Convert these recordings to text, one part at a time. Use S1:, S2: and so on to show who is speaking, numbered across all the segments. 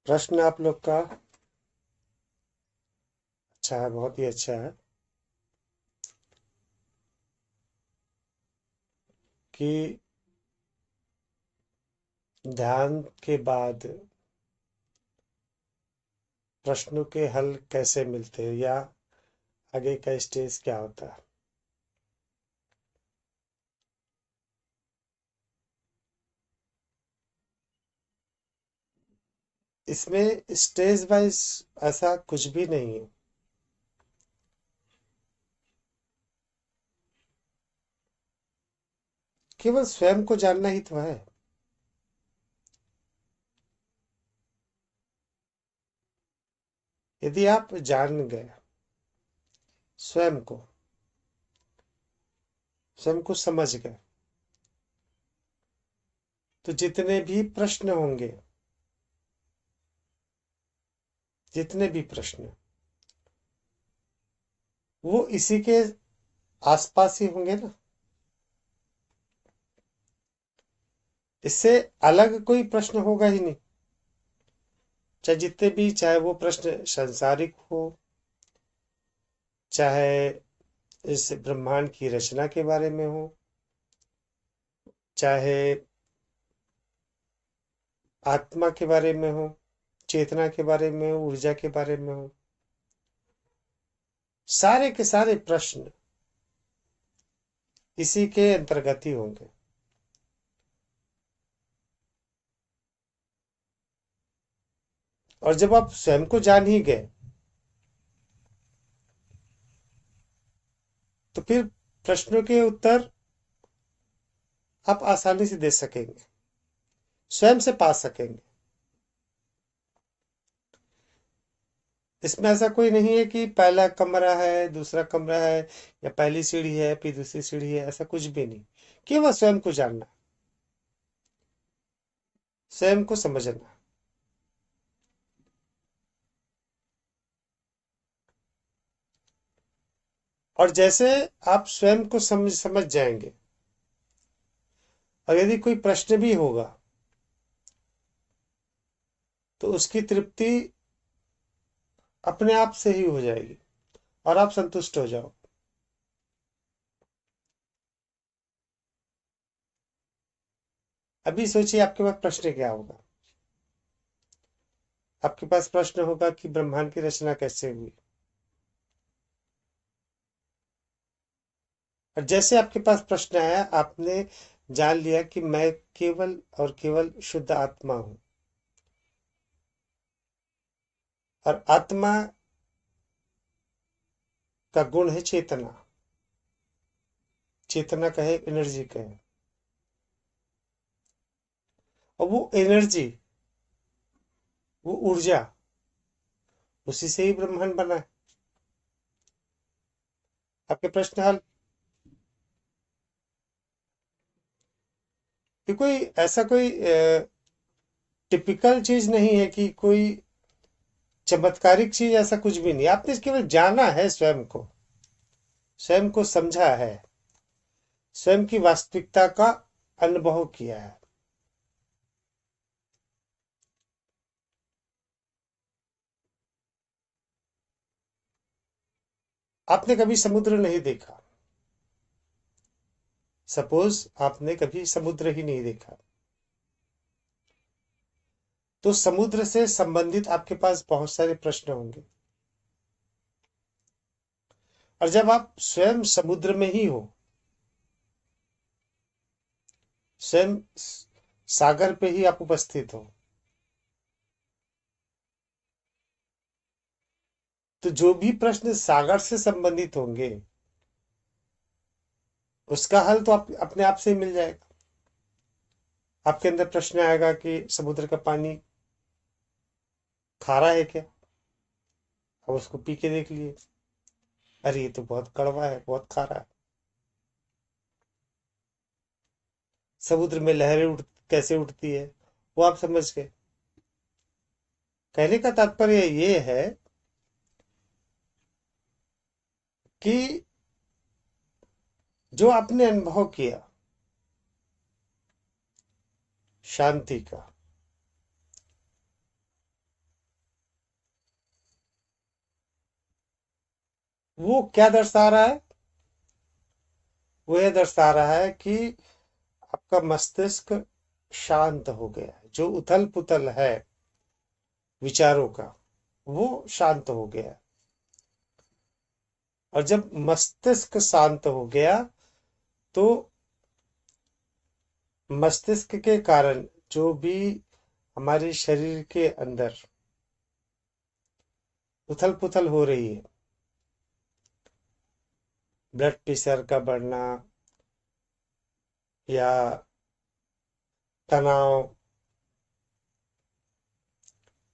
S1: प्रश्न आप लोग का अच्छा है, बहुत ही अच्छा है कि ध्यान के बाद प्रश्नों के हल कैसे मिलते हैं या आगे का स्टेज क्या होता है। इसमें स्टेज वाइज ऐसा कुछ भी नहीं है। केवल स्वयं को जानना ही तो है। यदि आप जान गए स्वयं को, स्वयं को समझ गए, तो जितने भी प्रश्न होंगे, जितने भी प्रश्न, वो इसी के आसपास ही होंगे ना। इससे अलग कोई प्रश्न होगा ही नहीं। चाहे जितने भी, चाहे वो प्रश्न सांसारिक हो, चाहे इस ब्रह्मांड की रचना के बारे में हो, चाहे आत्मा के बारे में हो, चेतना के बारे में हो, ऊर्जा के बारे में हो, सारे के सारे प्रश्न इसी के अंतर्गत ही होंगे। और जब आप स्वयं को जान ही गए, तो फिर प्रश्नों के उत्तर आप आसानी से दे सकेंगे, स्वयं से पा सकेंगे। इसमें ऐसा कोई नहीं है कि पहला कमरा है, दूसरा कमरा है, या पहली सीढ़ी है फिर दूसरी सीढ़ी है, ऐसा कुछ भी नहीं। केवल स्वयं को जानना, स्वयं को समझना। और जैसे आप स्वयं को समझ जाएंगे, और यदि कोई प्रश्न भी होगा तो उसकी तृप्ति अपने आप से ही हो जाएगी और आप संतुष्ट हो जाओ। अभी सोचिए आपके पास प्रश्न क्या होगा। आपके पास प्रश्न होगा कि ब्रह्मांड की रचना कैसे हुई। और जैसे आपके पास प्रश्न आया, आपने जान लिया कि मैं केवल और केवल शुद्ध आत्मा हूं, और आत्मा का गुण है चेतना। चेतना कहे, एनर्जी कहे, और वो एनर्जी, वो ऊर्जा, उसी से ही ब्रह्मांड बना है। आपके प्रश्न हल। ये कोई ऐसा कोई टिपिकल चीज नहीं है कि कोई चमत्कारिक चीज, ऐसा कुछ भी नहीं। आपने केवल जाना है स्वयं को, स्वयं को समझा है, स्वयं की वास्तविकता का अनुभव किया है। आपने कभी समुद्र नहीं देखा, सपोज आपने कभी समुद्र ही नहीं देखा, तो समुद्र से संबंधित आपके पास बहुत सारे प्रश्न होंगे। और जब आप स्वयं समुद्र में ही हो, स्वयं सागर पे ही आप उपस्थित हो, तो जो भी प्रश्न सागर से संबंधित होंगे, उसका हल तो आप अपने आप से ही मिल जाएगा। आपके अंदर प्रश्न आएगा कि समुद्र का पानी खारा है क्या। अब उसको पी के देख लिए, अरे ये तो बहुत कड़वा है, बहुत खारा है। समुद्र में लहरें कैसे उठती है, वो आप समझ गए। कहने का तात्पर्य ये है कि जो आपने अनुभव किया शांति का, वो क्या दर्शा रहा है? वो ये दर्शा रहा है कि आपका मस्तिष्क शांत हो गया है। जो उथल पुथल है विचारों का, वो शांत हो गया। और जब मस्तिष्क शांत हो गया तो मस्तिष्क के कारण जो भी हमारे शरीर के अंदर उथल पुथल हो रही है, ब्लड प्रेशर का बढ़ना या तनाव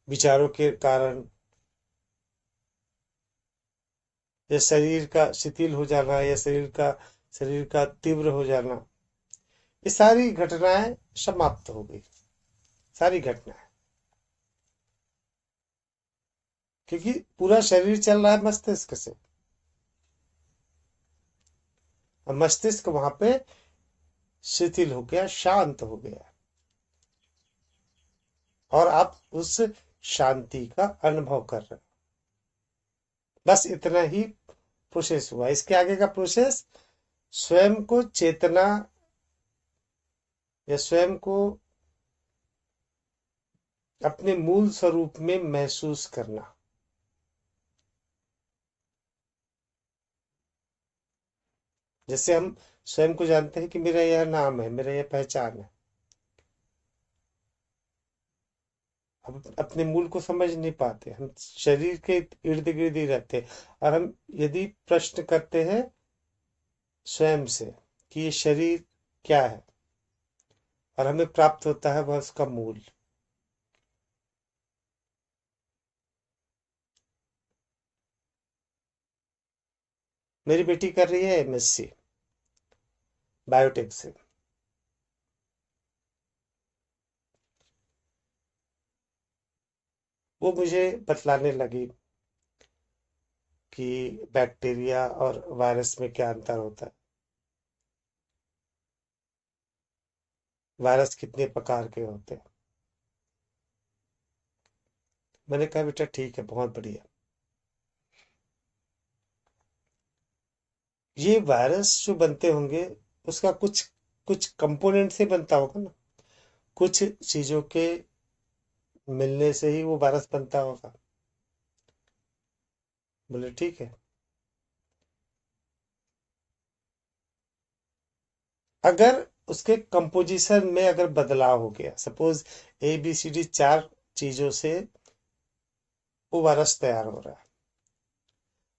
S1: विचारों के कारण, या शरीर का शिथिल हो जाना, या शरीर का तीव्र हो जाना, ये सारी घटनाएं समाप्त हो गई। सारी घटनाएं, क्योंकि पूरा शरीर चल रहा है मस्तिष्क से, और मस्तिष्क वहां पे शिथिल हो गया, शांत हो गया, और आप उस शांति का अनुभव कर रहे हो। बस इतना ही प्रोसेस हुआ। इसके आगे का प्रोसेस स्वयं को चेतना, या स्वयं को अपने मूल स्वरूप में महसूस करना। जैसे हम स्वयं को जानते हैं कि मेरा यह नाम है, मेरा यह पहचान है। हम अपने मूल को समझ नहीं पाते, हम शरीर के इर्द गिर्द ही रहते हैं। और हम यदि प्रश्न करते हैं स्वयं से कि ये शरीर क्या है, और हमें प्राप्त होता है वह उसका मूल। मेरी बेटी कर रही है एमएससी बायोटेक से। वो मुझे बतलाने लगी कि बैक्टीरिया और वायरस में क्या अंतर होता है, वायरस कितने प्रकार के होते हैं। मैंने कहा बेटा ठीक है, बहुत बढ़िया। ये वायरस जो बनते होंगे उसका कुछ कुछ कंपोनेंट से बनता होगा ना, कुछ चीजों के मिलने से ही वो वायरस बनता होगा। बोले ठीक है। अगर उसके कंपोजिशन में अगर बदलाव हो गया, सपोज ABCD 4 चीजों से वो वायरस तैयार हो रहा है,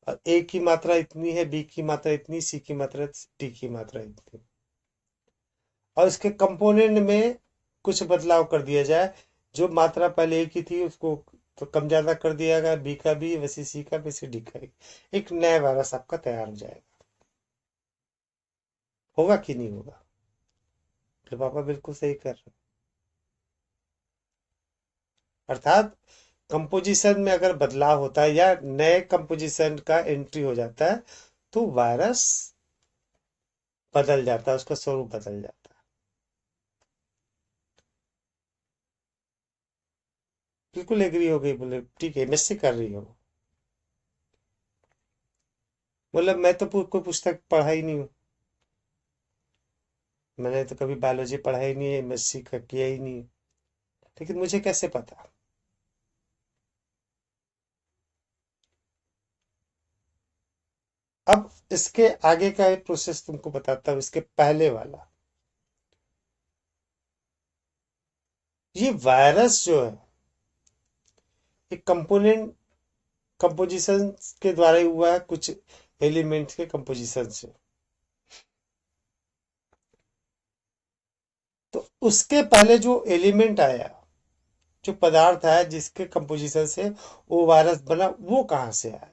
S1: और A की मात्रा इतनी है, B की मात्रा इतनी, C की मात्रा, D की मात्रा इतनी, और इसके कंपोनेंट में कुछ बदलाव कर दिया जाए, जो मात्रा पहले A की थी उसको तो कम ज्यादा कर दिया गया, B का भी वैसे, C का वैसे, D का भी, एक नया वायरस आपका तैयार हो जाएगा। होगा कि नहीं होगा? तो पापा बिल्कुल सही कर रहे हैं। अर्थात कंपोजिशन में अगर बदलाव होता है या नए कंपोजिशन का एंट्री हो जाता है, तो वायरस बदल जाता है, उसका स्वरूप बदल जाता है। बिल्कुल एग्री हो गई। बोले ठीक है, एमएससी कर रही हो? बोला मैं तो कोई पुस्तक पढ़ा ही नहीं हूँ, मैंने तो कभी बायोलॉजी पढ़ा ही नहीं है, एमएससी का किया ही नहीं है, लेकिन मुझे कैसे पता? अब इसके आगे का एक प्रोसेस तुमको बताता हूँ, इसके पहले वाला। ये वायरस जो है, एक कंपोनेंट कंपोजिशन के द्वारा ही हुआ है, कुछ एलिमेंट्स के कंपोजिशन से। तो उसके पहले जो एलिमेंट आया, जो पदार्थ आया जिसके कंपोजिशन से वो वायरस बना, वो कहाँ से आया?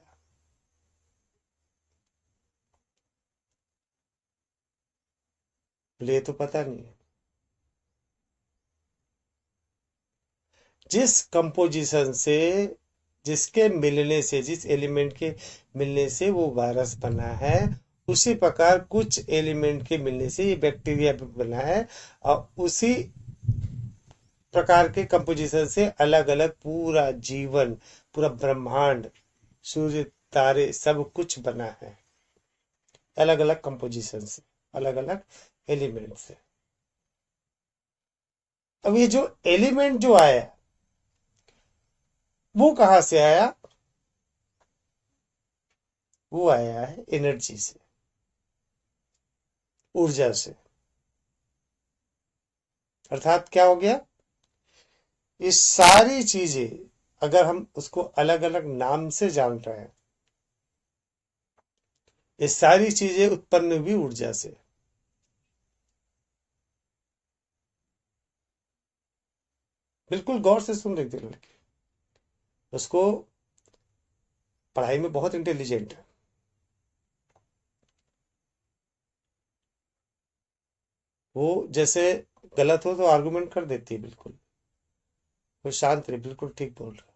S1: ये तो पता नहीं है। जिस कंपोजिशन से, जिसके मिलने से, जिस एलिमेंट के मिलने से वो वायरस बना है, उसी प्रकार कुछ एलिमेंट के मिलने से ये बैक्टीरिया भी बना है, और उसी प्रकार के कंपोजिशन से अलग अलग पूरा जीवन, पूरा ब्रह्मांड, सूर्य तारे सब कुछ बना है अलग अलग कंपोजिशन से, अलग अलग एलिमेंट से। अब ये जो एलिमेंट जो आया वो कहां से आया? वो आया है एनर्जी से, ऊर्जा से। अर्थात क्या हो गया? ये सारी चीजें अगर हम उसको अलग अलग नाम से जान रहे हैं, ये सारी चीजें उत्पन्न हुई ऊर्जा से। बिल्कुल गौर से सुन रही थी लड़की, उसको पढ़ाई में बहुत इंटेलिजेंट है। वो जैसे गलत हो तो आर्गुमेंट कर देती है, बिल्कुल वो शांत रहे, बिल्कुल ठीक बोल रहे।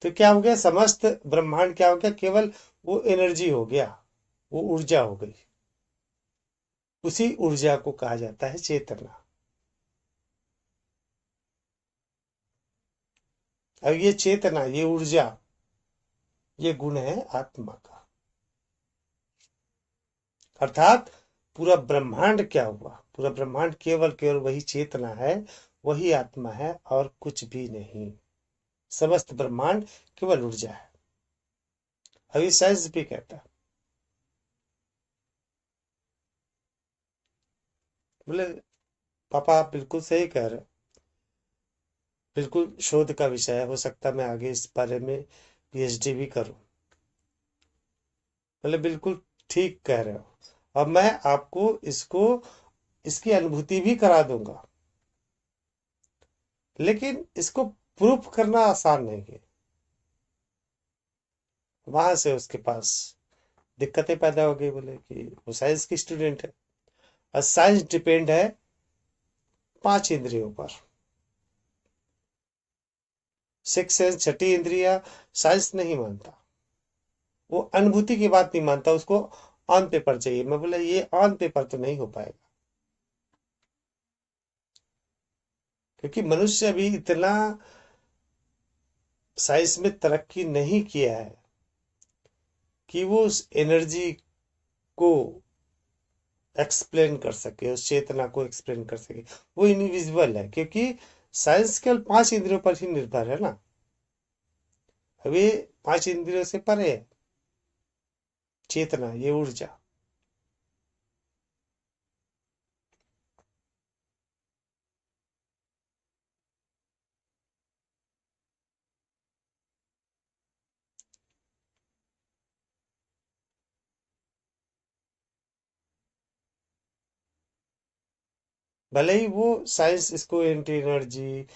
S1: तो क्या हो गया? समस्त ब्रह्मांड क्या हो गया? केवल वो एनर्जी हो गया, वो ऊर्जा हो गई। उसी ऊर्जा को कहा जाता है चेतना। अब ये चेतना, ये ऊर्जा, ये गुण है आत्मा का। अर्थात पूरा ब्रह्मांड क्या हुआ? पूरा ब्रह्मांड केवल केवल वही चेतना है, वही आत्मा है और कुछ भी नहीं। समस्त ब्रह्मांड केवल ऊर्जा है। अभी साइंस भी कहता है, बोले पापा आप बिल्कुल सही कह रहे हो, बिल्कुल शोध का विषय है, हो सकता है मैं आगे इस बारे में पीएचडी भी करूं। बोले बिल्कुल ठीक कह रहे हो, अब मैं आपको इसको, इसकी अनुभूति भी करा दूंगा, लेकिन इसको प्रूफ करना आसान नहीं है। वहां से उसके पास दिक्कतें पैदा हो गई। बोले कि वो साइंस की स्टूडेंट है और साइंस डिपेंड है पांच इंद्रियों पर। सिक्स सेंस, छठी इंद्रिया, साइंस नहीं मानता। वो अनुभूति की बात नहीं मानता, उसको ऑन पेपर चाहिए। मैं बोला ये ऑन पेपर तो नहीं हो पाएगा, क्योंकि मनुष्य अभी इतना साइंस में तरक्की नहीं किया है कि वो उस एनर्जी को एक्सप्लेन कर सके, उस चेतना को एक्सप्लेन कर सके। वो इनविजिबल है, क्योंकि साइंस केवल पांच इंद्रियों पर ही निर्भर है ना। अभी पांच इंद्रियों से परे है चेतना, ये ऊर्जा। भले ही वो साइंस इसको एंटी एनर्जी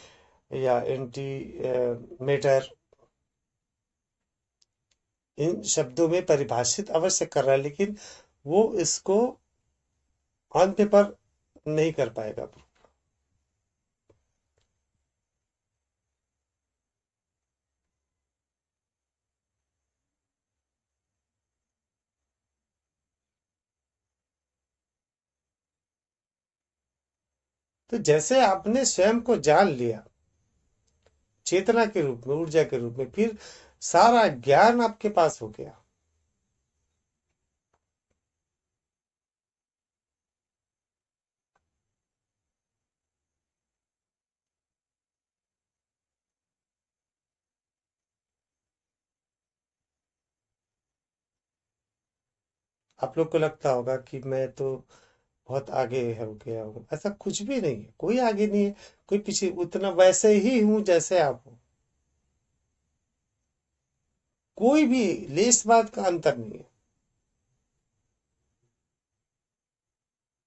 S1: या एंटी मैटर इन शब्दों में परिभाषित अवश्य कर रहा है, लेकिन वो इसको ऑन पेपर नहीं कर पाएगा। तो जैसे आपने स्वयं को जान लिया चेतना के रूप में, ऊर्जा के रूप में, फिर सारा ज्ञान आपके पास हो गया। आप लोग को लगता होगा कि मैं तो बहुत आगे हो गया हूँ, ऐसा कुछ भी नहीं है। कोई आगे नहीं है, कोई पीछे, उतना वैसे ही हूं जैसे आप हो। कोई भी लेस बात का अंतर नहीं है।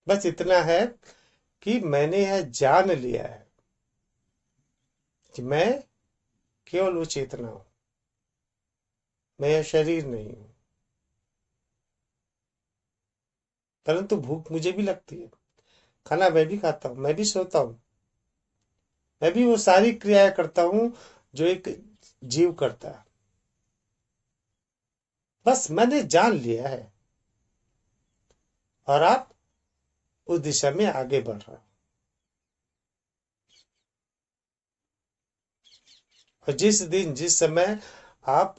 S1: बस इतना है कि मैंने यह जान लिया है कि मैं केवल वो चेतना हूं, मैं यह शरीर नहीं हूं। परंतु भूख मुझे भी लगती है, खाना मैं भी खाता हूँ, मैं भी सोता हूँ, मैं भी वो सारी क्रियाएं करता हूँ जो एक जीव करता है। बस मैंने जान लिया है और आप उस दिशा में आगे बढ़ रहे हो। और जिस दिन जिस समय आप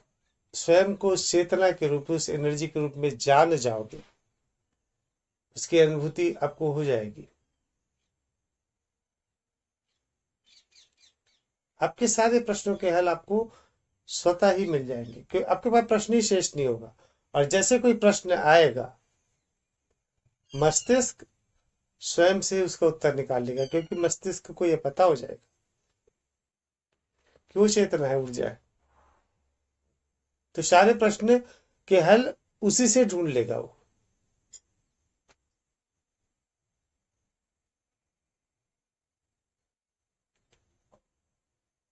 S1: स्वयं को उस चेतना के रूप में, उस एनर्जी के रूप में जान जाओगे, उसकी अनुभूति आपको हो जाएगी। आपके सारे प्रश्नों के हल आपको स्वतः ही मिल जाएंगे, क्योंकि आपके पास प्रश्न ही शेष नहीं होगा। और जैसे कोई प्रश्न आएगा, मस्तिष्क स्वयं से उसका उत्तर निकाल लेगा, क्योंकि मस्तिष्क को यह पता हो जाएगा कि वो चेतना है, ऊर्जा है। तो सारे प्रश्न के हल उसी से ढूंढ लेगा वो।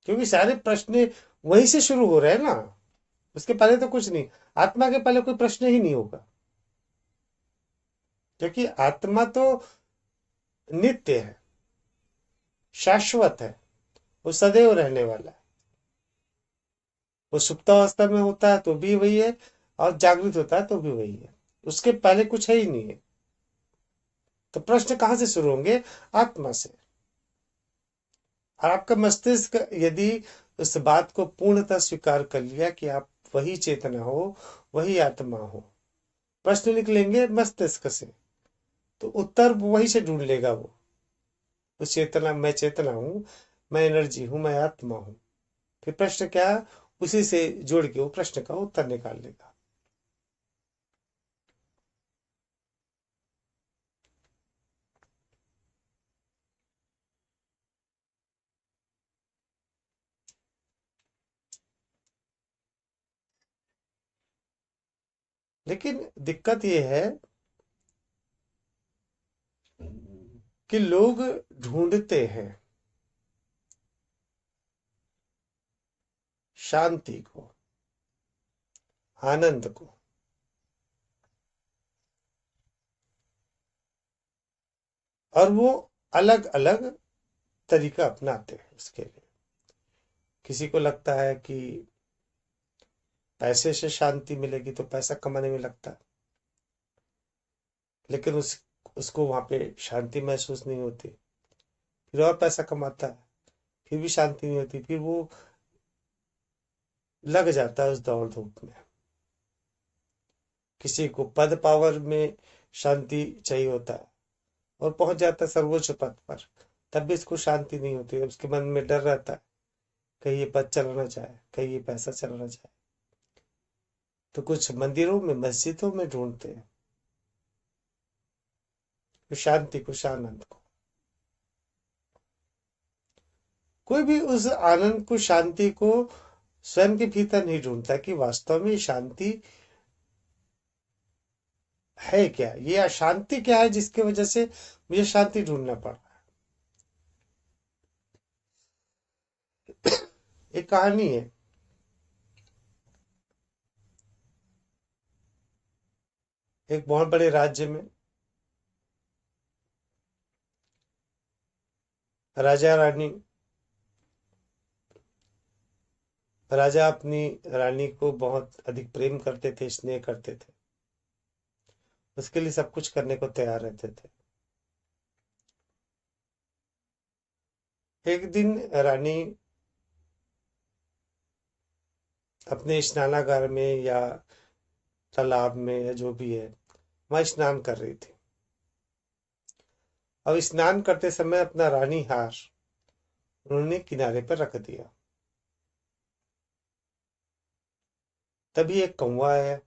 S1: क्योंकि सारे प्रश्न वहीं से शुरू हो रहे हैं ना, उसके पहले तो कुछ नहीं। आत्मा के पहले कोई प्रश्न ही नहीं होगा, क्योंकि आत्मा तो नित्य है, शाश्वत है, वो सदैव रहने वाला है। वो सुप्तावस्था में होता है तो भी वही है, और जागृत होता है तो भी वही है। उसके पहले कुछ है ही नहीं है। तो प्रश्न कहाँ से शुरू होंगे? आत्मा से। और आपका मस्तिष्क यदि उस बात को पूर्णतः स्वीकार कर लिया कि आप वही चेतना हो, वही आत्मा हो, प्रश्न निकलेंगे मस्तिष्क से, तो उत्तर वही से ढूंढ लेगा वो। उस चेतना, मैं चेतना हूं, मैं एनर्जी हूं, मैं आत्मा हूं। फिर प्रश्न क्या, उसी से जोड़ के वो प्रश्न का उत्तर निकाल लेगा। लेकिन दिक्कत ये है कि लोग ढूंढते हैं शांति को, आनंद को। और वो अलग अलग तरीका अपनाते हैं इसके लिए। किसी को लगता है कि पैसे से शांति मिलेगी, तो पैसा कमाने में लगता है, लेकिन उसको वहां पे शांति महसूस नहीं होती। फिर और पैसा कमाता है, फिर भी शांति नहीं होती, फिर वो लग जाता है उस दौड़ धूप में। किसी को पद पावर में शांति चाहिए होता है और पहुंच जाता है सर्वोच्च पद पर, तब भी इसको शांति नहीं होती है। उसके मन में डर रहता है, कहीं ये पद चलाना चाहे, कहीं ये पैसा चलाना चाहे। तो कुछ मंदिरों में, मस्जिदों में ढूंढते हैं शांति को, आनंद को। कोई भी उस आनंद को, शांति को स्वयं के भीतर नहीं ढूंढता कि वास्तव में शांति है क्या, ये अशांति क्या है जिसकी वजह से मुझे शांति ढूंढना पड़ रहा है। एक कहानी है। एक बहुत बड़े राज्य में राजा रानी, राजा अपनी रानी को बहुत अधिक प्रेम करते थे, स्नेह करते थे, उसके लिए सब कुछ करने को तैयार रहते थे। एक दिन रानी अपने स्नानागार में या तालाब में या जो भी है, वहां स्नान कर रही थी। अब स्नान करते समय अपना रानी हार उन्होंने किनारे पर रख दिया। तभी एक कौवा आया,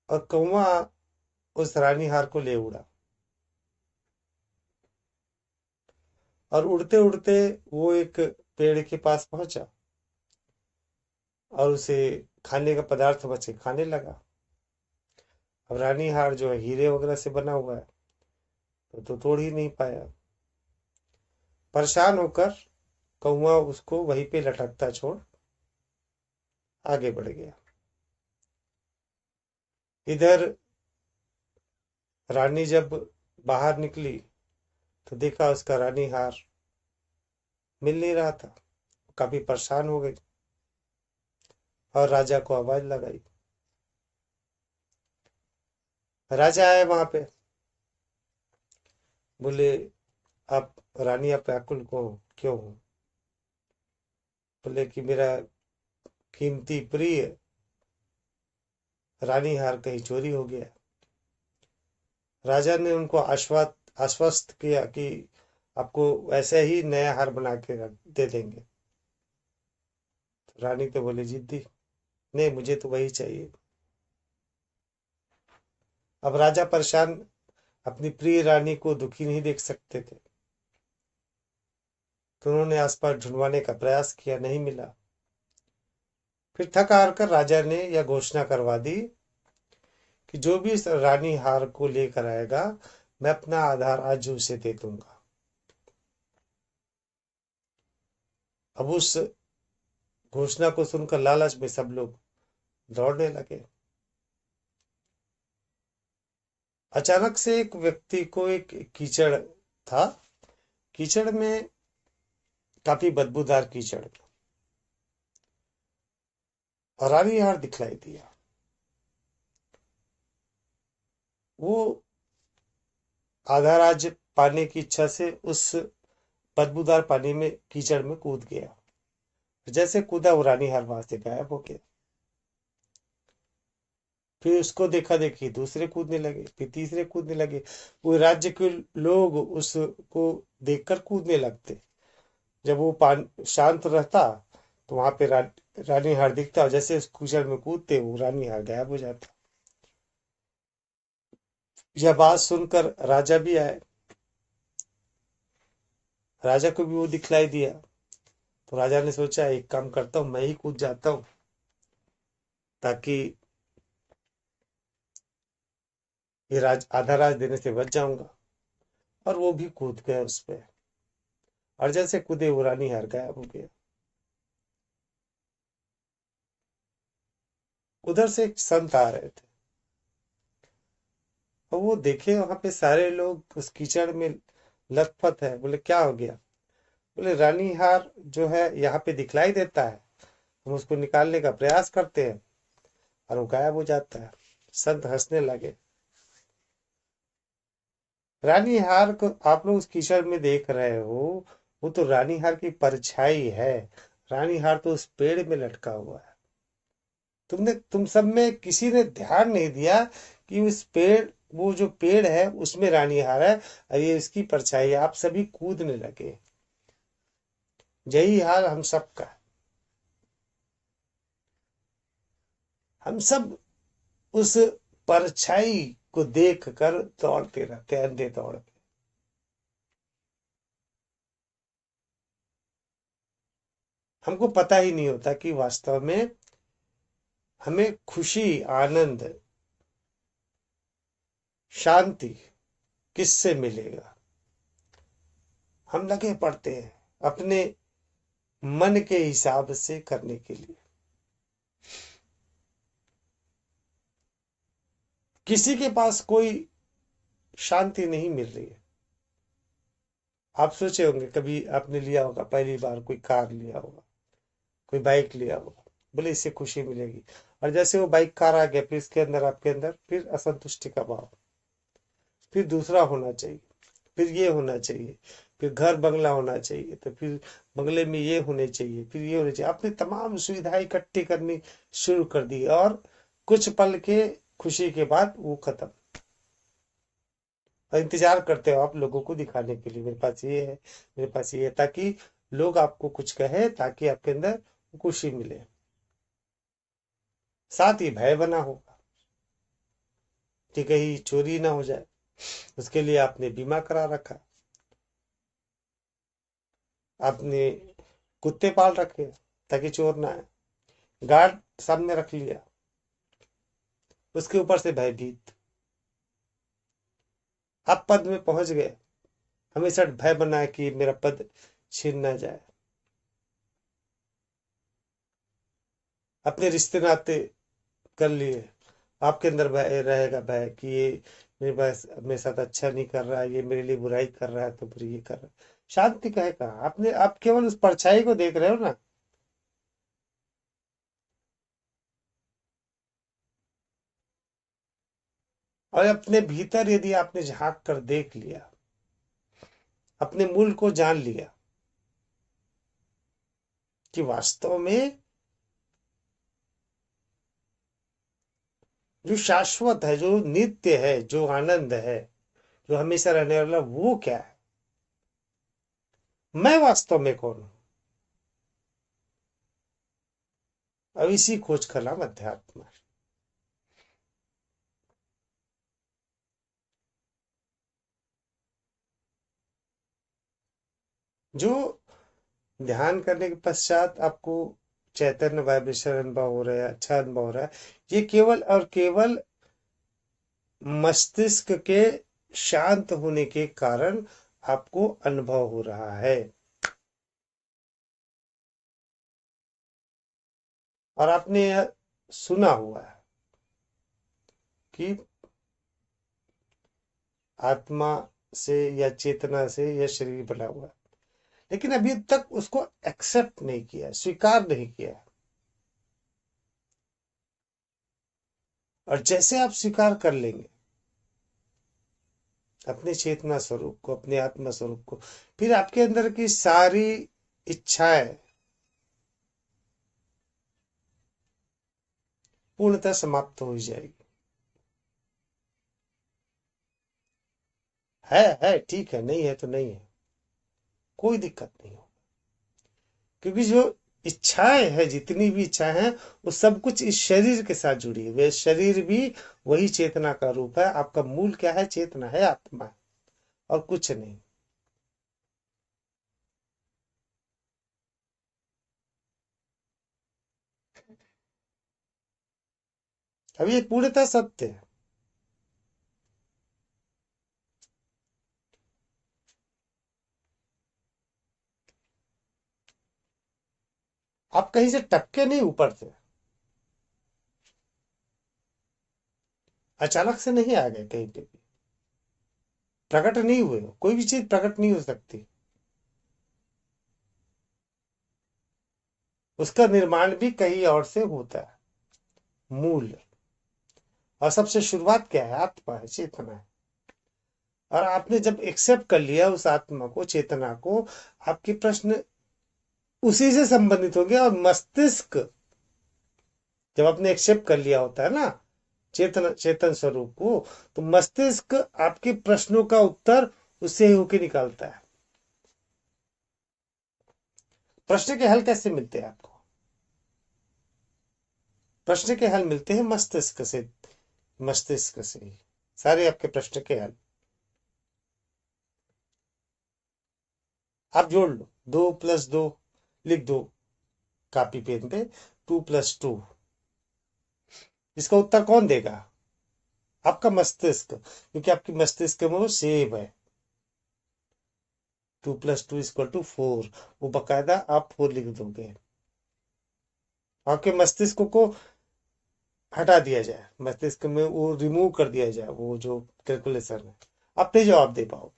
S1: और कौवा उस रानी हार को ले उड़ा। और उड़ते उड़ते वो एक पेड़ के पास पहुंचा और उसे खाने का पदार्थ बचे, खाने लगा। अब रानी हार जो है हीरे वगैरह से बना हुआ है, तो तोड़ ही नहीं पाया। परेशान होकर कौवा उसको वहीं पे लटकता छोड़ आगे बढ़ गया। इधर रानी जब बाहर निकली तो देखा उसका रानी हार मिल नहीं रहा था। काफी परेशान हो गई और राजा को आवाज लगाई। राजा आए वहां पे, बोले आप रानी, आप व्याकुल को क्यों हो? बोले कि मेरा कीमती प्रिय रानी हार कहीं चोरी हो गया। राजा ने उनको आश्वस्त किया कि आपको वैसे ही नया हार बना के दे देंगे। तो रानी तो बोली जिद्दी, नहीं मुझे तो वही चाहिए। अब राजा परेशान, अपनी प्रिय रानी को दुखी नहीं देख सकते थे, तो उन्होंने आसपास ढूंढवाने का प्रयास किया, नहीं मिला। फिर थक हार कर राजा ने यह घोषणा करवा दी कि जो भी इस रानी हार को लेकर आएगा, मैं अपना आधार आज उसे दे दूंगा। अब उस घोषणा को सुनकर लालच में सब लोग दौड़ने लगे। अचानक से एक व्यक्ति को एक कीचड़ था, कीचड़ में काफी बदबूदार कीचड़, और रानी हार दिखलाई दिया। वो आधा राज पाने की इच्छा से उस बदबूदार पानी में कीचड़ में कूद गया। जैसे कूदा, वो रानी हार वहां से गायब हो गया। फिर उसको देखा देखी दूसरे कूदने लगे, फिर तीसरे कूदने लगे। वो राज्य के लोग उसको देखकर कूदने लगते। जब वो पानी शांत रहता तो वहां पे रानी हार दिखता, और जैसे उस कीचड़ में कूदते वो रानी हार गायब हो जाता। यह बात सुनकर राजा भी आए, राजा को भी वो दिखलाई दिया। तो राजा ने सोचा, एक काम करता हूँ, मैं ही कूद जाता हूँ, ताकि ये आधा राज देने से बच जाऊंगा। और वो भी कूद गया उस पे, और जैसे कूदे वो रानी हार गायब हो गया। उधर से एक संत आ रहे थे, और वो देखे वहां पे सारे लोग उस कीचड़ में लथपथ है। बोले क्या हो गया? बोले रानी हार जो है यहाँ पे दिखलाई देता है, हम उसको निकालने का प्रयास करते हैं और वो गायब हो जाता है। संत हंसने लगे। रानी हार को आप लोग उस कीचड़ में देख रहे हो, वो तो रानी हार की परछाई है। रानी हार तो उस पेड़ में लटका हुआ है। तुम सब में किसी ने ध्यान नहीं दिया कि उस पेड़, वो जो पेड़ है उसमें रानी हार है, और ये इसकी परछाई है। आप सभी कूदने लगे। यही हाल हम सब का है। हम सब उस परछाई को देख कर दौड़ते रहते हैं, अंधे दौड़ के। हमको पता ही नहीं होता कि वास्तव में हमें खुशी, आनंद, शांति किससे मिलेगा। हम लगे पड़ते हैं अपने मन के हिसाब से करने के लिए। किसी के पास कोई शांति नहीं मिल रही है। आप सोचे होंगे, कभी आपने लिया होगा, पहली बार कोई कार लिया होगा, कोई बाइक लिया होगा, बोले इससे खुशी मिलेगी। और जैसे वो बाइक कार आ गया, फिर इसके अंदर, आपके अंदर फिर असंतुष्टि का भाव, फिर दूसरा होना चाहिए, फिर ये होना चाहिए, फिर घर बंगला होना चाहिए, तो फिर बंगले में ये होने चाहिए, फिर ये होने चाहिए। आपने तमाम सुविधाएं इकट्ठी करनी शुरू कर दी, और कुछ पल के खुशी के बाद वो खत्म। और इंतजार करते हो आप लोगों को दिखाने के लिए, मेरे पास ये है, मेरे पास ये है, ताकि लोग आपको कुछ कहे, ताकि आपके अंदर खुशी मिले। साथ ही भय बना होगा कि कहीं चोरी ना हो जाए, उसके लिए आपने बीमा करा रखा, आपने कुत्ते पाल रखे ताकि चोर ना आए, गार्ड सामने रख लिया, उसके ऊपर से भयभीत। आप पद में पहुंच गए, हमेशा भय बना है कि मेरा पद छीन ना जाए। अपने रिश्ते नाते कर लिए, आपके अंदर भय रहेगा, भय कि ये मेरे पास मेरे साथ अच्छा नहीं कर रहा है, ये मेरे लिए बुराई कर रहा है, तो फिर ये कर रहा है। शांति का है कहाँ? आपने, आप केवल उस परछाई को देख रहे हो ना। और अपने भीतर यदि आपने झांक कर देख लिया, अपने मूल को जान लिया, कि वास्तव में जो शाश्वत है, जो नित्य है, जो आनंद है, जो हमेशा रहने वाला, वो क्या है? मैं वास्तव में कौन हूं? अब इसी खोज का नाम अध्यात्म है। जो ध्यान करने के पश्चात आपको चैतन्य वाइब्रेशन अनुभव हो रहा है, अच्छा अनुभव हो रहा है, ये केवल और केवल मस्तिष्क के शांत होने के कारण आपको अनुभव हो रहा है। और आपने यह सुना हुआ है कि आत्मा से या चेतना से यह शरीर बना हुआ है, लेकिन अभी तक उसको एक्सेप्ट नहीं किया, स्वीकार नहीं किया। और जैसे आप स्वीकार कर लेंगे अपने चेतना स्वरूप को, अपने आत्मा स्वरूप को, फिर आपके अंदर की सारी इच्छाएं पूर्णतः समाप्त हो जाएगी। है ठीक है, नहीं है तो नहीं है, कोई दिक्कत नहीं हो। क्योंकि जो इच्छाएं हैं, जितनी भी इच्छाएं हैं, वो सब कुछ इस शरीर के साथ जुड़ी है। वे शरीर भी वही चेतना का रूप है। आपका मूल क्या है? चेतना है, आत्मा है, और कुछ नहीं। अब ये पूर्णतः सत्य है। आप कहीं से टपके नहीं ऊपर से, अचानक से नहीं आ गए कहीं पे भी, प्रकट नहीं हुए हो। कोई भी चीज प्रकट नहीं हो सकती, उसका निर्माण भी कहीं और से होता है। मूल और सबसे शुरुआत क्या है? आत्मा है, चेतना है। और आपने जब एक्सेप्ट कर लिया उस आत्मा को, चेतना को, आपके प्रश्न उसी से संबंधित हो गया। और मस्तिष्क, जब आपने एक्सेप्ट कर लिया होता है ना चेतन स्वरूप को, तो मस्तिष्क आपके प्रश्नों का उत्तर उससे ही होके निकालता है। प्रश्न के हल कैसे मिलते हैं आपको? प्रश्न के हल मिलते हैं मस्तिष्क से। मस्तिष्क से ही सारे आपके प्रश्न के हल आप जोड़ लो। 2+2 लिख दो कॉपी पेन पे, 2+2। इसका उत्तर कौन देगा? आपका मस्तिष्क, क्योंकि आपके मस्तिष्क में वो सेव है। 2+2 = 4। वो बकायदा आप 4 लिख दोगे। आपके मस्तिष्क को हटा दिया जाए, मस्तिष्क में वो रिमूव कर दिया जाए, वो जो कैलकुलेशन है, आप नहीं जवाब दे पाओगे।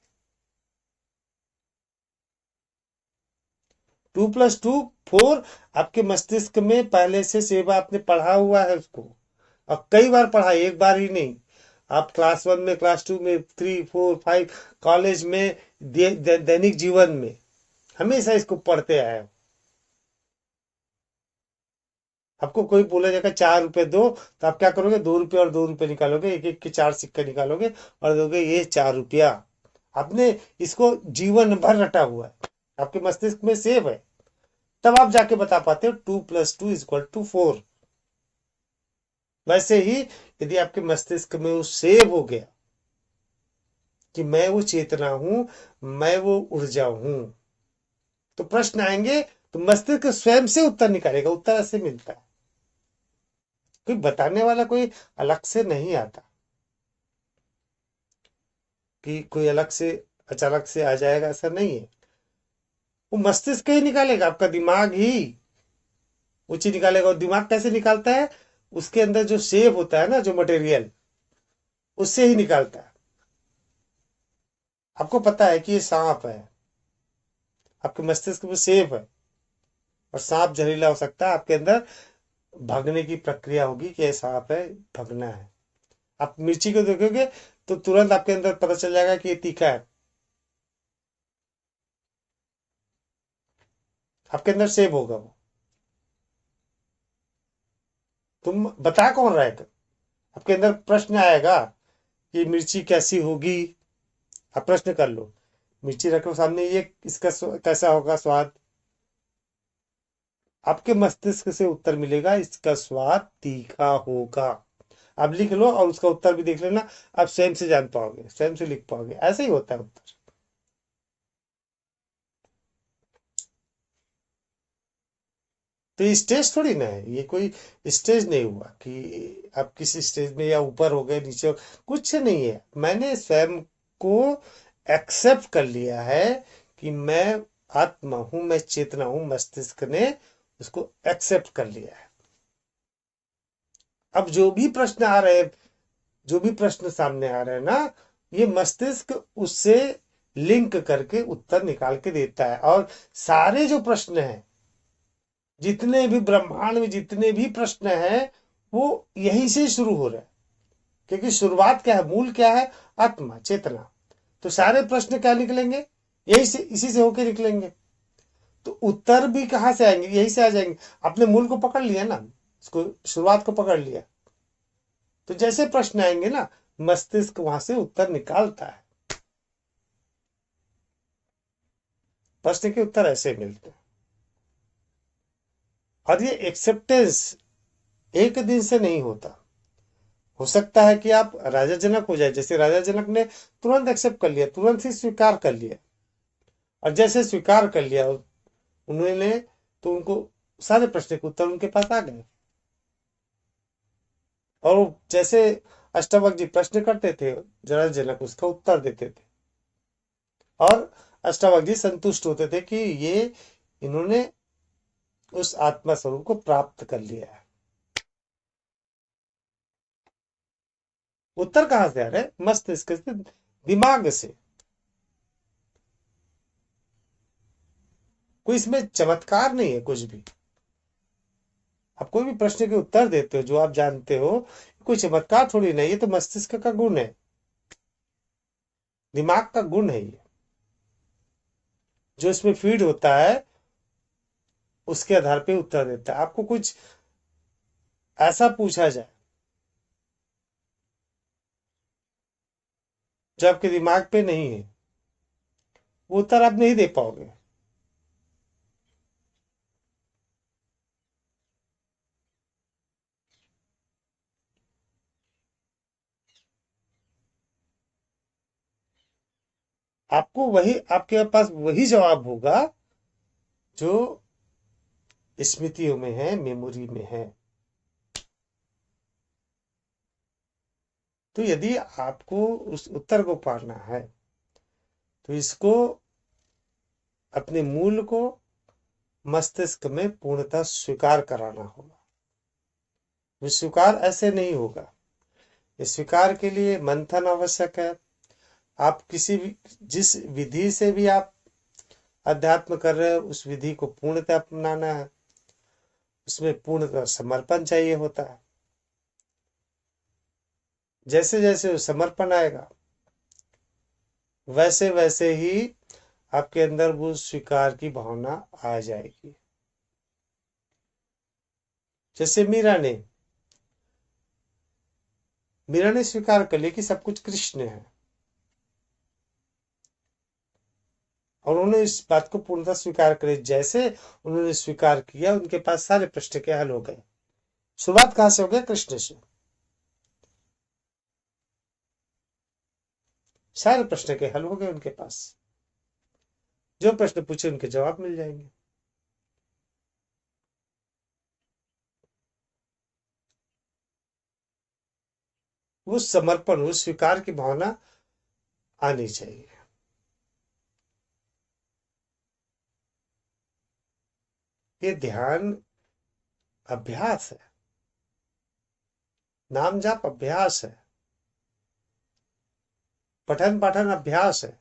S1: 2+2 4। आपके मस्तिष्क में पहले से सेवा आपने पढ़ा हुआ है उसको, और कई बार पढ़ा, एक बार ही नहीं। आप क्लास 1 में, क्लास 2 में, 3, 4, 5, कॉलेज में, दैनिक जीवन में हमेशा इसको पढ़ते आए हो। आपको कोई बोला जाएगा 4 रुपए दो, तो आप क्या करोगे? 2 रुपए और 2 रुपए निकालोगे, एक एक के 4 सिक्के निकालोगे और दोगे ये 4 रुपया। आपने इसको जीवन भर रटा हुआ है, आपके मस्तिष्क में सेव है। तब आप जाके बता पाते हो 2+2 = 4। वैसे ही यदि आपके मस्तिष्क में वो सेव हो गया कि मैं वो चेतना हूं, मैं वो ऊर्जा हूं, तो प्रश्न आएंगे तो मस्तिष्क स्वयं से उत्तर निकालेगा। उत्तर ऐसे मिलता है, कोई बताने वाला कोई अलग से नहीं आता कि कोई अलग से अचानक से आ जाएगा, ऐसा नहीं है। वो मस्तिष्क ही निकालेगा, आपका दिमाग ही वो चीज निकालेगा। और दिमाग कैसे निकालता है? उसके अंदर जो सेव होता है ना, जो मटेरियल, उससे ही निकालता है। आपको पता है कि ये सांप है, आपके मस्तिष्क में सेव है, और सांप जहरीला हो सकता है। आपके अंदर भागने की प्रक्रिया होगी कि ये सांप है, भागना है। आप मिर्ची को देखोगे तो तुरंत आपके अंदर पता चल जाएगा कि ये तीखा है। आपके अंदर सेव होगा वो। तुम बता कौन रहा है? आपके अंदर प्रश्न आएगा कि मिर्ची कैसी होगी, आप प्रश्न कर लो, मिर्ची रखो सामने, ये इसका कैसा होगा स्वाद? आपके मस्तिष्क से उत्तर मिलेगा, इसका स्वाद तीखा होगा। आप लिख लो और उसका उत्तर भी देख लेना, आप स्वयं से जान पाओगे, स्वयं से लिख पाओगे, ऐसे ही होता है उत्तर। तो ये स्टेज थोड़ी ना है, ये कोई स्टेज नहीं हुआ कि आप किसी स्टेज में या ऊपर हो गए नीचे कुछ नहीं है। मैंने स्वयं को एक्सेप्ट कर लिया है कि मैं आत्मा हूं, मैं चेतना हूं, मस्तिष्क ने उसको एक्सेप्ट कर लिया है। अब जो भी प्रश्न आ रहे हैं, जो भी प्रश्न सामने आ रहे हैं ना, ये मस्तिष्क उससे लिंक करके उत्तर निकाल के देता है। और सारे जो प्रश्न हैं, जितने भी ब्रह्मांड में जितने भी प्रश्न हैं, वो यहीं से शुरू हो रहे हैं। क्योंकि शुरुआत क्या है, मूल क्या है? आत्मा, चेतना। तो सारे प्रश्न क्या निकलेंगे? यही से, इसी से होके निकलेंगे। तो उत्तर भी कहां से आएंगे? यही से आ जाएंगे। आपने मूल को पकड़ लिया ना, उसको शुरुआत को पकड़ लिया, तो जैसे प्रश्न आएंगे ना, मस्तिष्क वहां से उत्तर निकालता है। प्रश्न के उत्तर ऐसे मिलते हैं। और ये एक्सेप्टेंस एक दिन से नहीं होता। हो सकता है कि आप राजा जनक हो जाए, जैसे राजा जनक ने तुरंत एक्सेप्ट कर लिया, तुरंत ही स्वीकार कर लिया। और जैसे स्वीकार कर लिया उन्होंने, तो उनको सारे प्रश्न के उत्तर उनके पास आ गए। और जैसे अष्टावक्र जी प्रश्न करते थे, राजा जनक उसका उत्तर देते थे, और अष्टावक्र जी संतुष्ट होते थे कि ये इन्होंने उस आत्मा स्वरूप को प्राप्त कर लिया है। उत्तर कहां से आ रहे हैं? मस्तिष्क से, दिमाग से। कोई इसमें चमत्कार नहीं है कुछ भी। आप कोई भी प्रश्न के उत्तर देते हो जो आप जानते हो, कोई चमत्कार थोड़ी नहीं, ये तो मस्तिष्क का गुण है, दिमाग का गुण है ये। जो इसमें फीड होता है उसके आधार पे उत्तर देता है। आपको कुछ ऐसा पूछा जाए जो आपके दिमाग पे नहीं है, वो उत्तर आप नहीं दे पाओगे। आपको वही, आपके पास वही जवाब होगा जो स्मृतियों में है, मेमोरी में है। तो यदि आपको उस उत्तर को पाना है, तो इसको, अपने मूल को मस्तिष्क में पूर्णतः स्वीकार कराना होगा। वो स्वीकार ऐसे नहीं होगा। इस स्वीकार के लिए मंथन आवश्यक है। आप किसी भी, जिस विधि से भी आप अध्यात्म कर रहे हो, उस विधि को पूर्णतः अपनाना है। उसमें पूर्णतः समर्पण चाहिए होता है। जैसे जैसे वो समर्पण आएगा, वैसे वैसे ही आपके अंदर वो स्वीकार की भावना आ जाएगी। जैसे मीरा ने स्वीकार कर लिया कि सब कुछ कृष्ण है, और उन्होंने इस बात को पूर्णतः स्वीकार करे। जैसे उन्होंने स्वीकार किया, उनके पास सारे प्रश्न के हल हो गए। शुरुआत कहां से हो गया? कृष्ण से। सारे प्रश्न के हल हो गए उनके पास। जो प्रश्न पूछे उनके जवाब मिल जाएंगे। वो समर्पण, वो स्वीकार की भावना आनी चाहिए। ये ध्यान अभ्यास है, नाम जाप अभ्यास है, पठन पाठन अभ्यास है।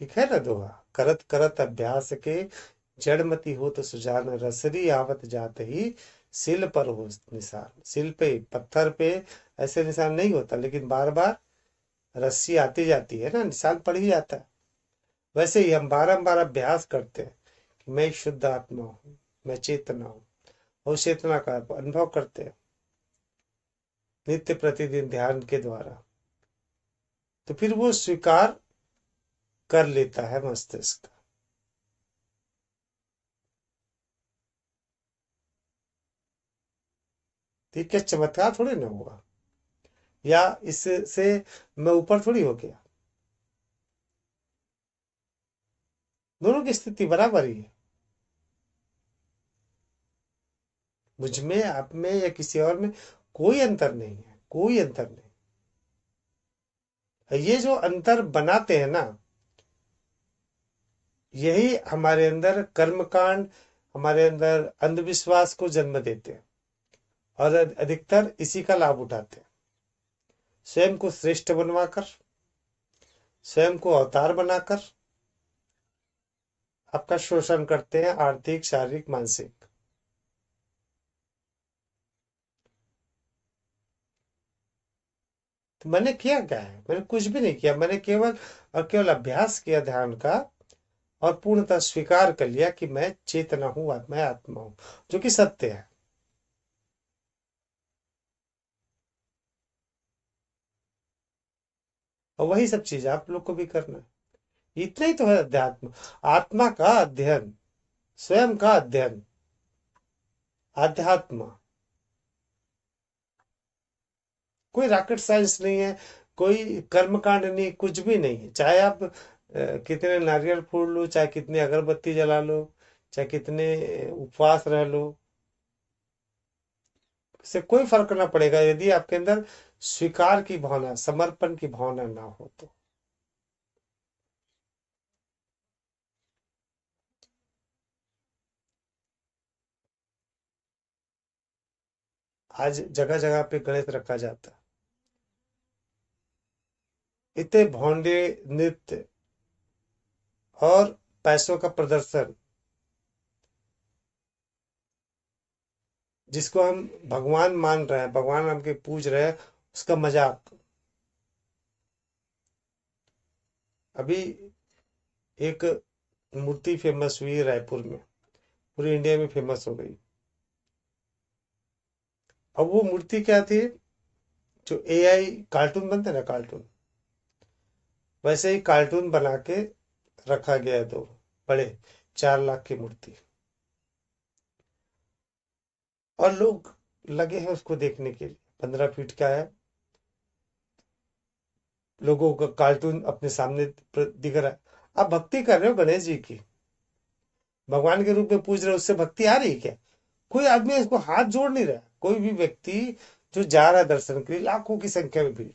S1: ठीक है ना दोहा, करत करत अभ्यास के जड़मति हो तो सुजान, रसरी आवत जात ही सिल पर हो निशान। सिल पे, पत्थर पे ऐसे निशान नहीं होता, लेकिन बार बार रस्सी आती जाती है ना, निशान पड़ ही जाता है। वैसे ही हम बारंबार अभ्यास करते हैं कि मैं एक शुद्ध आत्मा हूँ, मैं चेतना हूँ, और चेतना का अनुभव करते हैं नित्य प्रतिदिन ध्यान के द्वारा, तो फिर वो स्वीकार कर लेता है मस्तिष्क। ठीक है, चमत्कार थोड़ी ना हुआ, या इससे मैं ऊपर थोड़ी हो गया। दोनों की स्थिति बराबर ही है, मुझ में, आप में या किसी और में कोई अंतर नहीं है, कोई अंतर नहीं। ये जो अंतर बनाते हैं ना, यही हमारे अंदर कर्मकांड, हमारे अंदर अंधविश्वास को जन्म देते हैं, और अधिकतर इसी का लाभ उठाते हैं। स्वयं को श्रेष्ठ बनवाकर, स्वयं को अवतार बनाकर आपका शोषण करते हैं, आर्थिक, शारीरिक, मानसिक। तो मैंने किया क्या है? मैंने कुछ भी नहीं किया, मैंने केवल और केवल अभ्यास किया ध्यान का, और पूर्णतः स्वीकार कर लिया कि मैं चेतना हूं, मैं आत्मा हूं, जो कि सत्य है। और वही सब चीज आप लोग को भी करना है। इतना ही तो है अध्यात्म, आत्मा का अध्ययन, स्वयं का अध्ययन, अध्यात्म। कोई रॉकेट साइंस नहीं है, कोई कर्मकांड नहीं, कुछ भी नहीं है। चाहे आप कितने नारियल फोड़ लो, चाहे कितने अगरबत्ती जला लो, चाहे कितने उपवास रह लो, इससे कोई फर्क ना पड़ेगा यदि आपके अंदर स्वीकार की भावना, समर्पण की भावना ना हो तो। आज जगह जगह पे गणेश रखा जाता है, इतने भौंडे नृत्य और पैसों का प्रदर्शन, जिसको हम भगवान मान रहे हैं, भगवान हम के पूज रहे हैं, उसका मजाक। अभी एक मूर्ति फेमस हुई रायपुर में, पूरे इंडिया में फेमस हो गई। अब वो मूर्ति क्या थी? जो एआई कार्टून बनते हैं ना, कार्टून, वैसे ही कार्टून बना के रखा गया है, दो बड़े 4 लाख की मूर्ति, और लोग लगे हैं उसको देखने के लिए। 15 फीट का है, लोगों का कार्टून अपने सामने दिख रहा है। आप भक्ति कर रहे हो गणेश जी की, भगवान के रूप में पूज रहे हो, उससे भक्ति आ रही है क्या? कोई आदमी इसको हाथ जोड़ नहीं रहा, कोई भी व्यक्ति जो जा रहा है दर्शन के लिए, लाखों की संख्या में भीड़,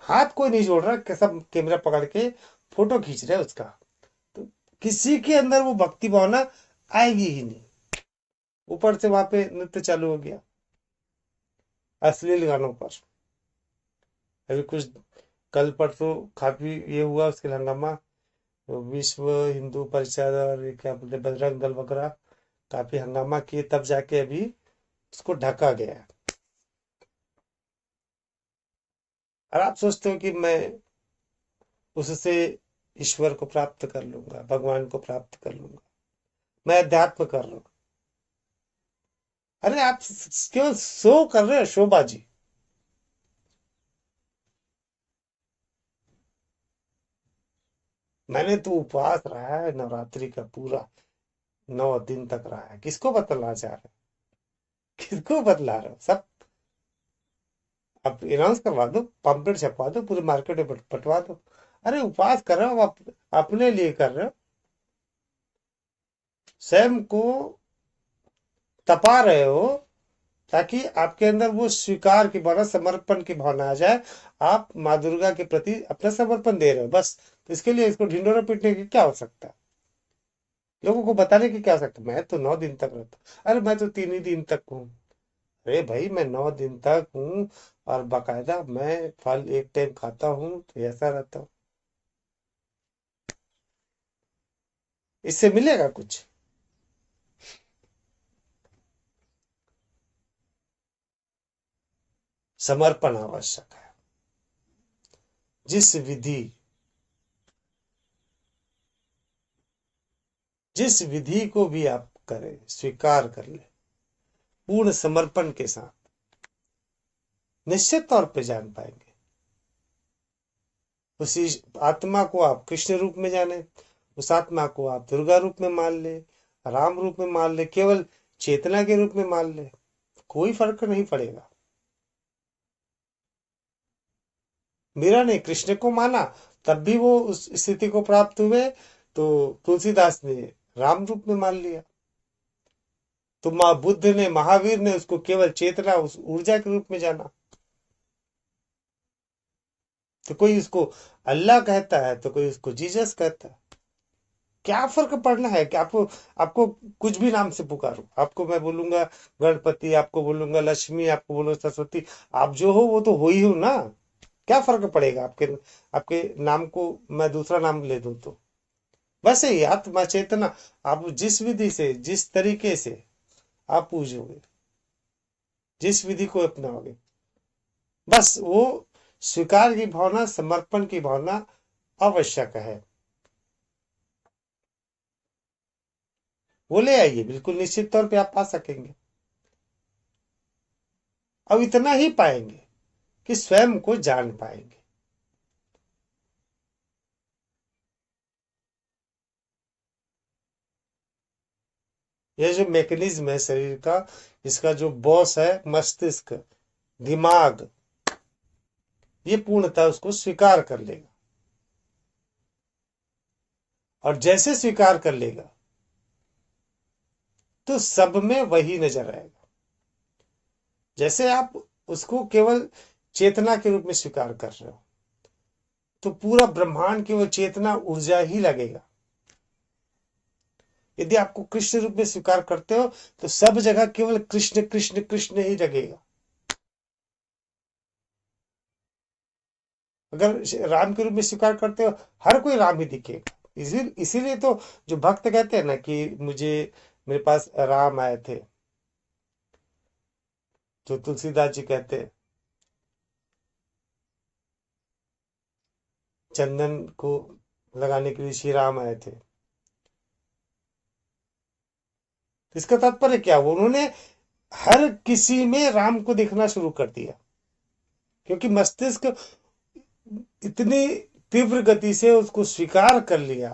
S1: हाथ कोई नहीं जोड़ रहा, सब कैमरा पकड़ के फोटो खींच रहे हैं उसका। तो किसी के अंदर वो भक्ति भावना आएगी ही नहीं। ऊपर से वहां पे नृत्य चालू हो गया अश्लील गानों पर। अभी कुछ कल परसों काफी ये हुआ, उसके हंगामा, विश्व हिंदू परिषद और ये क्या बोलते हैं, बजरंग दल वगैरह काफी हंगामा किए, तब जाके अभी उसको ढका गया है। और आप सोचते हो कि मैं उससे ईश्वर को प्राप्त कर लूंगा, भगवान को प्राप्त कर लूंगा, मैं अध्यात्म कर रहा हूँ। अरे आप केवल शो कर रहे हो, शोबाजी। मैंने तो उपवास रहा है नवरात्रि का पूरा, 9 दिन तक रहा है। किसको बतलाना चाह रहे हो? किसको बतला रहे हो? सब आप अनाउंस करवा दो, पंपलेट छपवा दो, पूरे मार्केट में बंटवा दो। अरे उपवास कर रहे हो आप, अपने लिए कर रहे हो, स्वयं को तपा रहे हो, ताकि आपके अंदर वो स्वीकार की भावना, समर्पण की भावना आ जाए। आप माँ दुर्गा के प्रति अपना समर्पण दे रहे हो बस। तो इसके लिए इसको ढिंडोरा पीटने की क्या हो सकता है? लोगों को बताने की क्या हो सकता है? मैं तो 9 दिन तक रहता हूँ, अरे मैं तो 3 ही दिन तक हूँ। अरे भाई मैं 9 दिन तक हूँ, और बाकायदा मैं फल एक टाइम खाता हूँ, तो ऐसा रहता हूँ। इससे मिलेगा कुछ? समर्पण आवश्यक है। जिस विधि, जिस विधि को भी आप करे, स्वीकार कर ले पूर्ण समर्पण के साथ, निश्चित तौर पे जान पाएंगे। उसी आत्मा को आप कृष्ण रूप में जाने, उस आत्मा को आप दुर्गा रूप में मान ले, राम रूप में मान ले, केवल चेतना के रूप में मान ले, कोई फर्क नहीं पड़ेगा। मीरा ने कृष्ण को माना, तब भी वो उस स्थिति को प्राप्त हुए, तो तुलसीदास ने राम रूप में मान लिया। तो माँ बुद्ध ने, महावीर ने उसको केवल चेतना, उस ऊर्जा के रूप में जाना। तो कोई उसको अल्लाह कहता है, तो कोई उसको जीसस कहता है। क्या फर्क पड़ना है कि आपको आपको कुछ भी नाम से पुकारो, आपको मैं बोलूंगा गणपति, आपको बोलूंगा लक्ष्मी, आपको बोलूंगा सरस्वती, आप जो हो वो तो हो ही हो ना। क्या फर्क पड़ेगा आपके आपके नाम को मैं दूसरा नाम ले दूं तो? वैसे ही आत्मा चेतना, आप जिस विधि से, जिस तरीके से आप पूजोगे, जिस विधि को अपनाओगे, बस वो स्वीकार की भावना, समर्पण की भावना आवश्यक है। वो ले आइए, बिल्कुल निश्चित तौर पे आप पा सकेंगे। अब इतना ही पाएंगे कि स्वयं को जान पाएंगे। यह जो मैकेनिज्म है शरीर का, इसका जो बॉस है मस्तिष्क, दिमाग, ये पूर्णतः उसको स्वीकार कर लेगा। और जैसे स्वीकार कर लेगा तो सब में वही नजर आएगा। जैसे आप उसको केवल चेतना के रूप में स्वीकार कर रहे हो, तो पूरा ब्रह्मांड केवल चेतना ऊर्जा ही लगेगा। यदि आपको कृष्ण रूप में स्वीकार करते हो, तो सब जगह केवल कृष्ण कृष्ण कृष्ण ही लगेगा। अगर राम के रूप में स्वीकार करते हो, हर कोई राम ही दिखेगा। इसीलिए तो जो भक्त कहते हैं ना कि मुझे, मेरे पास राम आए थे, जो तुलसीदास जी कहते हैं, चंदन को लगाने के लिए श्री राम आए थे। इसका तात्पर्य क्या हुआ? उन्होंने हर किसी में राम को देखना शुरू कर दिया, क्योंकि मस्तिष्क इतनी तीव्र गति से उसको स्वीकार कर लिया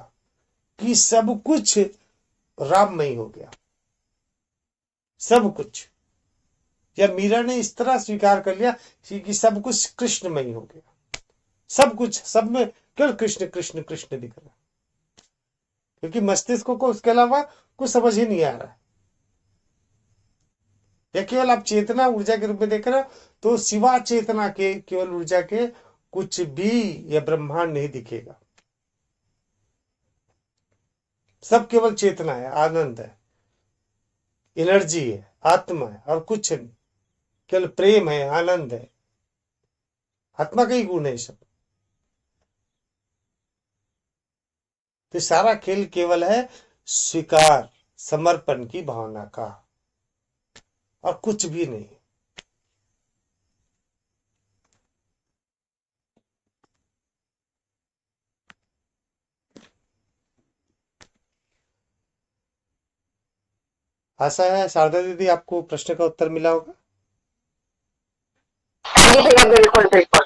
S1: कि सब कुछ राममय हो गया। सब कुछ, या मीरा ने इस तरह स्वीकार कर लिया कि सब कुछ कृष्णमय हो गया। सब कुछ, सब में केवल कृष्ण कृष्ण कृष्ण दिख रहा है, क्योंकि मस्तिष्क को उसके अलावा कुछ समझ ही नहीं आ रहा है। या केवल आप चेतना ऊर्जा के रूप में देख रहे हो, तो सिवा चेतना के, केवल ऊर्जा के, कुछ भी यह ब्रह्मांड नहीं दिखेगा। सब केवल चेतना है, आनंद है, एनर्जी है, आत्मा है, और कुछ नहीं। केवल प्रेम है, आनंद है, आत्मा का ही गुण है सब। तो सारा खेल केवल है स्वीकार, समर्पण की भावना का, और कुछ भी नहीं। आशा है शारदा दीदी आपको प्रश्न का उत्तर मिला होगा।
S2: जी भैया, बिल्कुल बिल्कुल।